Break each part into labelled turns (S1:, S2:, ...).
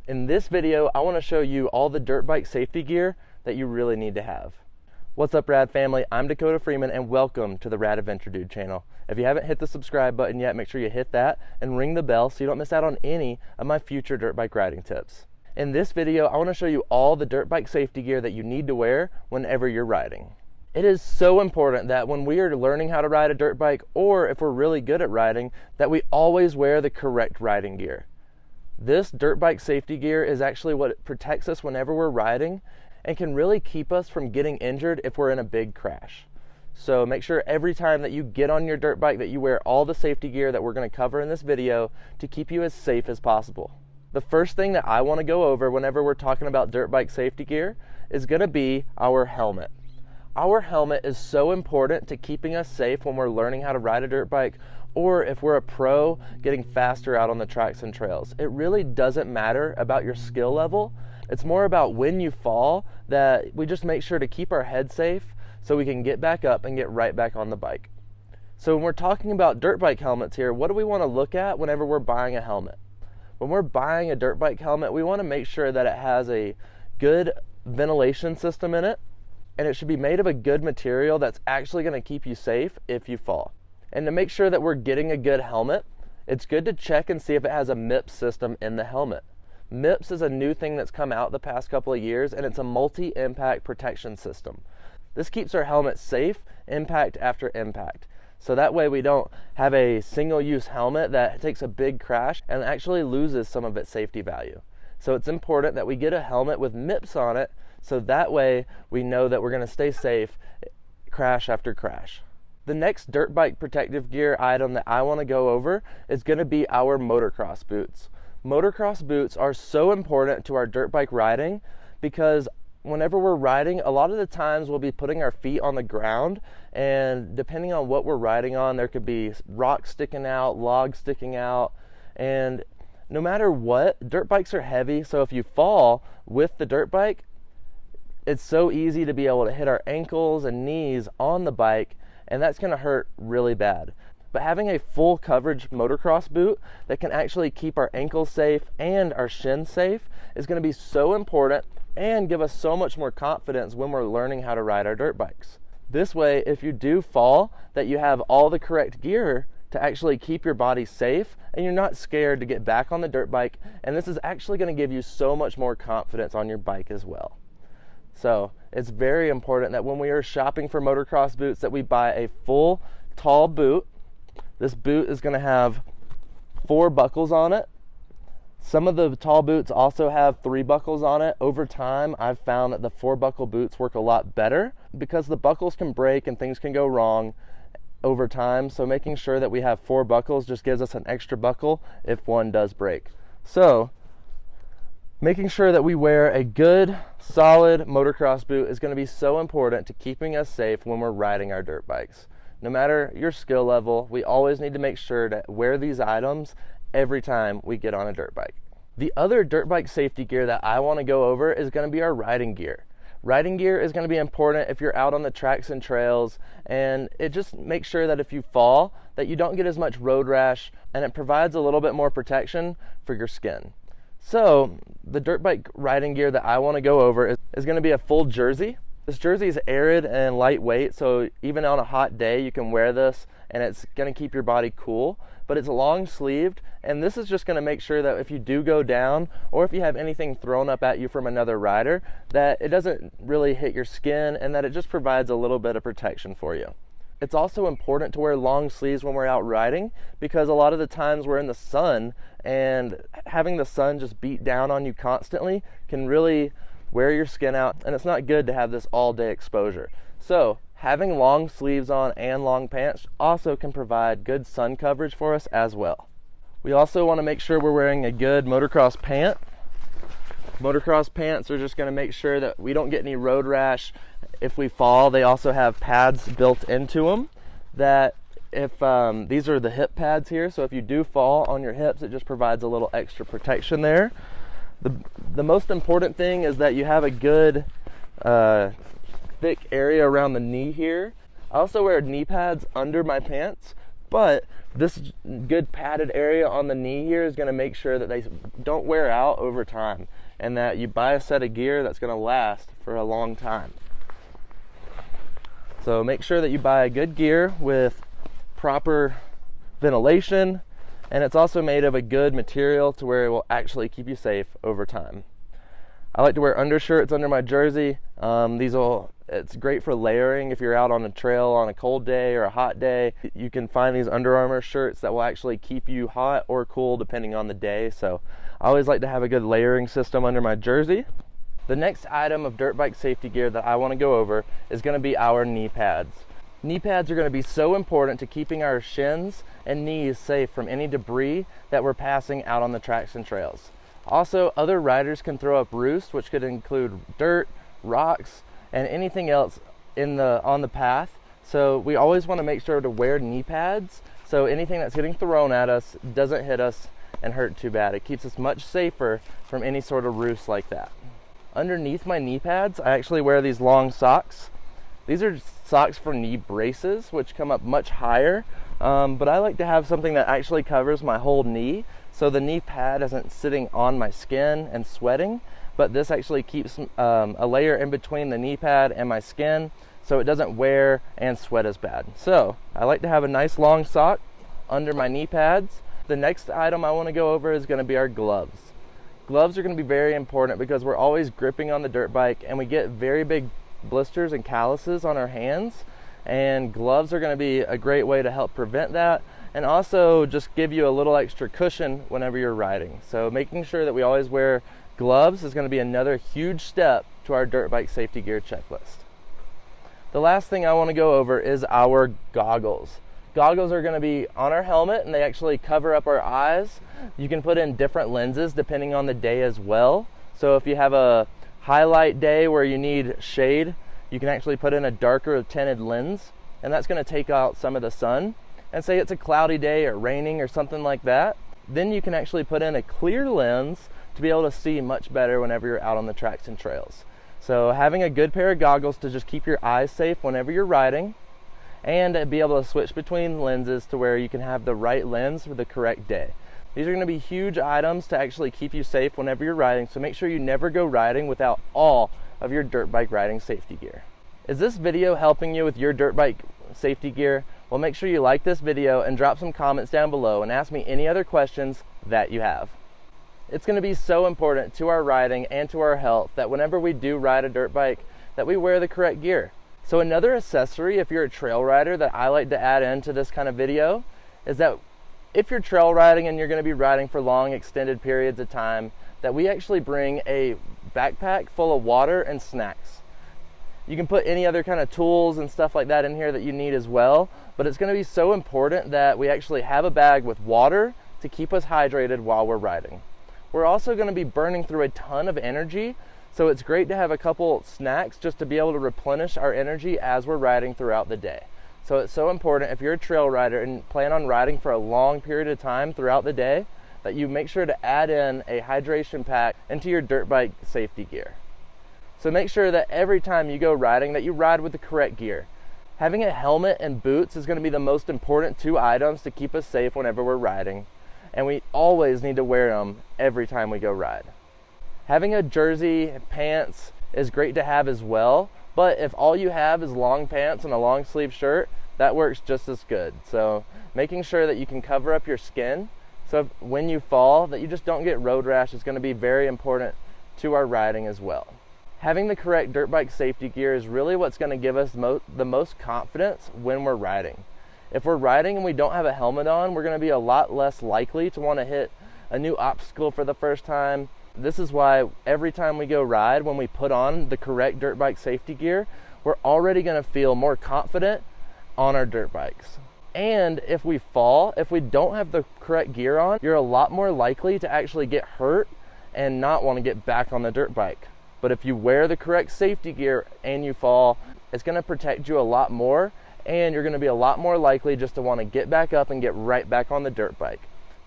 S1: In this video, I want to show you all the dirt bike safety gear that you really need to have. What's up, Rad family? I'm Dakota Freeman and welcome to the Rad Adventure Dude channel. If you haven't hit the subscribe button yet, make sure you hit that and ring the bell so you don't miss out on any of my future dirt bike riding tips. In this video, I want to show you all the dirt bike safety gear that you need to wear whenever you're riding. It is so important that when we are learning how to ride a dirt bike, or if we're really good at riding, that we always wear the correct riding gear. This dirt bike safety gear is actually what protects us whenever we're riding and can really keep us from getting injured if we're in a big crash. So make sure every time that you get on your dirt bike that you wear all the safety gear that we're going to cover in this video to keep you as safe as possible. The first thing that I want to go over whenever we're talking about dirt bike safety gear is going to be our helmet. Our helmet is so important to keeping us safe when we're learning how to ride a dirt bike, or if we're a pro getting faster out on the tracks and trails. It really doesn't matter about your skill level. It's more about when you fall that we just make sure to keep our head safe so we can get back up and get right back on the bike. So when we're talking about dirt bike helmets here, what do we want to look at whenever we're buying a helmet? When we're buying a dirt bike helmet, we want to make sure that it has a good ventilation system in it, and it should be made of a good material that's actually going to keep you safe if you fall. And to make sure that we're getting a good helmet, it's good to check and see if it has a MIPS system in the helmet. MIPS is a new thing that's come out the past couple of years, and it's a multi-impact protection system. This keeps our helmet safe, impact after impact. So that way we don't have a single-use helmet that takes a big crash and actually loses some of its safety value. So it's important that we get a helmet with MIPS on it, so that way we know that we're going to stay safe crash after crash. The next dirt bike protective gear item that I want to go over is going to be our motocross boots. Motocross boots are so important to our dirt bike riding because whenever we're riding, a lot of the times we'll be putting our feet on the ground, and depending on what we're riding on, there could be rocks sticking out, logs sticking out, and no matter what, dirt bikes are heavy, so if you fall with the dirt bike, it's so easy to be able to hit our ankles and knees on the bike, and that's going to hurt really bad. But having a full coverage motocross boot that can actually keep our ankles safe and our shins safe is going to be so important and give us so much more confidence when we're learning how to ride our dirt bikes. This way, if you do fall, that you have all the correct gear to actually keep your body safe and you're not scared to get back on the dirt bike, and this is actually going to give you so much more confidence on your bike as well. So it's very important that when we are shopping for motocross boots that we buy a full tall boot. This boot is going to have 4 buckles on it. Some of the tall boots also have 3 buckles on it. Over time, I've found that the 4 buckle boots work a lot better because the buckles can break and things can go wrong over time. So making sure that we have 4 buckles just gives us an extra buckle if one does break. So making sure that we wear a good, solid motocross boot is going to be so important to keeping us safe when we're riding our dirt bikes. No matter your skill level, we always need to make sure to wear these items every time we get on a dirt bike. The other dirt bike safety gear that I want to go over is going to be our riding gear. Riding gear is going to be important if you're out on the tracks and trails, and it just makes sure that if you fall, that you don't get as much road rash, and it provides a little bit more protection for your skin. So the dirt bike riding gear that I want to go over is going to be a full jersey. This jersey is arid and lightweight, so even on a hot day you can wear this and it's going to keep your body cool, but it's long sleeved, and this is just going to make sure that if you do go down or if you have anything thrown up at you from another rider, that it doesn't really hit your skin and that it just provides a little bit of protection for you. It's also important to wear long sleeves when we're out riding because a lot of the times we're in the sun, and having the sun just beat down on you constantly can really wear your skin out, and it's not good to have this all-day exposure. So having long sleeves on and long pants also can provide good sun coverage for us as well. We also want to make sure we're wearing a good motocross pant. Motocross pants are just going to make sure that we don't get any road rash if we fall. They also have pads built into them that if these are the hip pads here, so if you do fall on your hips, it just provides a little extra protection there. The most important thing is that you have a good thick area around the knee here. I also wear knee pads under my pants, but This good padded area on the knee here is going to make sure that they don't wear out over time, and that you buy a set of gear that's going to last for a long time. So make sure that you buy a good gear with proper ventilation, and it's also made of a good material to where it will actually keep you safe over time. I like to wear undershirts under my jersey. It's great for layering if you're out on a trail on a cold day or a hot day. You can find these Under Armour shirts that will actually keep you hot or cool depending on the day. So I always like to have a good layering system under my jersey. The next item of dirt bike safety gear that I want to go over is going to be our knee pads. Knee pads are going to be so important to keeping our shins and knees safe from any debris that we're passing out on the tracks and trails. Also, other riders can throw up roost, which could include dirt, rocks, and anything else on the path. So we always want to make sure to wear knee pads so anything that's getting thrown at us doesn't hit us and hurt too bad. It keeps us much safer from any sort of roost like that. Underneath my knee pads, I actually wear these long socks. These are socks for knee braces, which come up much higher, but I like to have something that actually covers my whole knee, so the knee pad isn't sitting on my skin and sweating, but this actually keeps a layer in between the knee pad and my skin, so it doesn't wear and sweat as bad. So I like to have a nice long sock under my knee pads. The next item I want to go over is going to be our gloves. Gloves are going to be very important because we're always gripping on the dirt bike and we get very big blisters and calluses on our hands, and gloves are going to be a great way to help prevent that and also just give you a little extra cushion whenever you're riding. So making sure that we always wear gloves is going to be another huge step to our dirt bike safety gear checklist. The last thing I want to go over is our goggles. Goggles are going to be on our helmet and they actually cover up our eyes. You can put in different lenses depending on the day as well. So if you have a highlight day where you need shade, you can actually put in a darker tinted lens, and that's going to take out some of the sun. And say it's a cloudy day or raining or something like that, then you can actually put in a clear lens to be able to see much better whenever you're out on the tracks and trails. So having a good pair of goggles to just keep your eyes safe whenever you're riding, and be able to switch between lenses to where you can have the right lens for the correct day. These are going to be huge items to actually keep you safe whenever you're riding, so make sure you never go riding without all of your dirt bike riding safety gear. Is this video helping you with your dirt bike safety gear? Well, make sure you like this video and drop some comments down below and ask me any other questions that you have. It's going to be so important to our riding and to our health that whenever we do ride a dirt bike, that we wear the correct gear. So another accessory, if you're a trail rider, that I like to add into this kind of video is that if you're trail riding and you're going to be riding for long extended periods of time, that we actually bring a backpack full of water and snacks. You can put any other kind of tools and stuff like that in here that you need as well, but it's going to be so important that we actually have a bag with water to keep us hydrated while we're riding. We're also going to be burning through a ton of energy, so it's great to have a couple snacks just to be able to replenish our energy as we're riding throughout the day. So it's so important if you're a trail rider and plan on riding for a long period of time throughout the day, that you make sure to add in a hydration pack into your dirt bike safety gear. So make sure that every time you go riding that you ride with the correct gear. Having a helmet and boots is going to be the most important two items to keep us safe whenever we're riding, and we always need to wear them every time we go ride. Having a jersey and pants is great to have as well, but if all you have is long pants and a long sleeve shirt, that works just as good. So making sure that you can cover up your skin, so when you fall that you just don't get road rash is going to be very important to our riding as well. Having the correct dirt bike safety gear is really what's going to give us the most confidence when we're riding. If we're riding and we don't have a helmet on, we're going to be a lot less likely to want to hit a new obstacle for the first time. This is why every time we go ride, when we put on the correct dirt bike safety gear, we're already going to feel more confident on our dirt bikes. And if we fall, if we don't have the correct gear on, you're a lot more likely to actually get hurt and not want to get back on the dirt bike. But if you wear the correct safety gear and you fall, it's going to protect you a lot more, and you're going to be a lot more likely just to want to get back up and get right back on the dirt bike.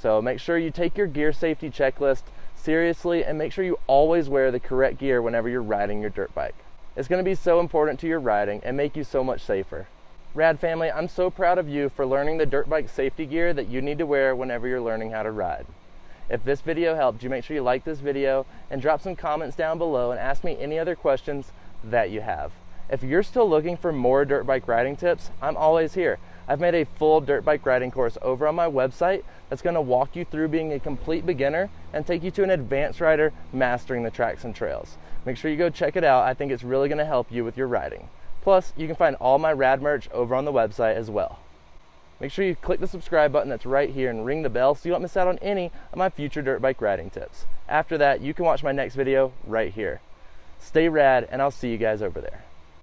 S1: So make sure you take your gear safety checklist seriously and make sure you always wear the correct gear whenever you're riding your dirt bike. It's going to be so important to your riding and make you so much safer. Rad family, I'm so proud of you for learning the dirt bike safety gear that you need to wear whenever you're learning how to ride. If this video helped you, make sure you like this video and drop some comments down below and ask me any other questions that you have. If you're still looking for more dirt bike riding tips, I'm always here. I've made a full dirt bike riding course over on my website that's going to walk you through being a complete beginner and take you to an advanced rider mastering the tracks and trails. Make sure you go check it out. I think it's really going to help you with your riding. Plus, you can find all my rad merch over on the website as well. Make sure you click the subscribe button that's right here and ring the bell so you don't miss out on any of my future dirt bike riding tips. After that, you can watch my next video right here. Stay rad, and I'll see you guys over there.